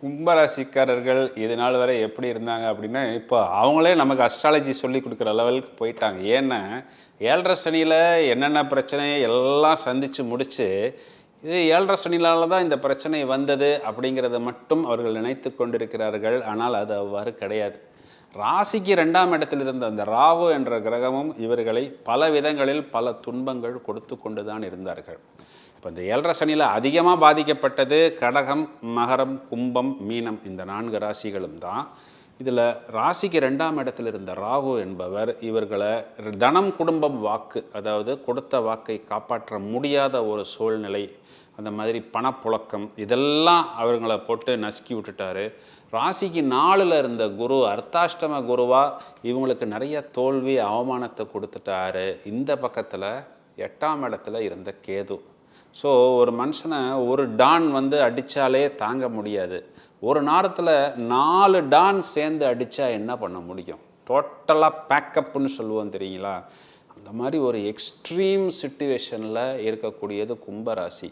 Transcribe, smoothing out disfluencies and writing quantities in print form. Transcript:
கும்பராசிக்காரர்கள் இது நாள் வரை எப்படி இருந்தாங்க அப்படின்னா, இப்போ அவங்களே நமக்கு அஸ்ட்ராலஜி சொல்லிக் குடுக்குற லெவலுக்கு போயிட்டாங்க. ஏன்னா, 7:30 சனியில என்னென்ன பிரச்சனை எல்லாம் சந்திச்சு முடிச்சு, இது 7:30 சனியினால தான் இந்த பிரச்சனை வந்தது அப்படிங்கிறத மட்டும் அவர்கள் நினைத்துக் கொண்டிருக்கிறார்கள். ஆனால் அது அவ்வாறு கிடையாது. ராசிக்கு 2ஆம் இடத்தில் இருந்த அந்த ராகு என்ற கிரகமும் இவர்களை பல விதங்களில் பல துன்பங்கள் கொடுத்து கொண்டு தான் இருந்தார்கள். இப்போ இந்த 7:30 சனியில் அதிகமாக பாதிக்கப்பட்டது கடகம், மகரம், கும்பம், மீனம் இந்த 4 ராசிகளும் தான். இதில் ராசிக்கு 2ஆம் இடத்தில் இருந்த ராகு என்பவர் இவர்களை தனம், குடும்பம், வாக்கு, அதாவது கொடுத்த வாக்கை காப்பாற்ற முடியாத ஒரு சூழ்நிலை, அந்த மாதிரி பணப்புழக்கம் இதெல்லாம் அவர்களை போட்டு நசுக்கி விட்டுட்டாரு. ராசிக்கு 4ல் இருந்த குரு அர்த்தாஷ்டம குருவா இவங்களுக்கு நிறைய தோல்வி அவமானத்தை கொடுத்துட்டாரு. இந்த பக்கத்தில் 8ஆம் இடத்துல இருந்த கேது. ஸோ ஒரு மனுஷனை ஒரு டான் வந்து அடித்தாலே தாங்க முடியாது. ஒரு நேரத்தில் 4 டான் சேர்ந்து அடித்தா என்ன பண்ண முடியும்? டோட்டலாக பேக்கப்புன்னு சொல்லுவோம் தெரியுங்களா? அந்த மாதிரி ஒரு எக்ஸ்ட்ரீம் சிச்சுவேஷனில் இருக்கக்கூடியது கும்பராசி.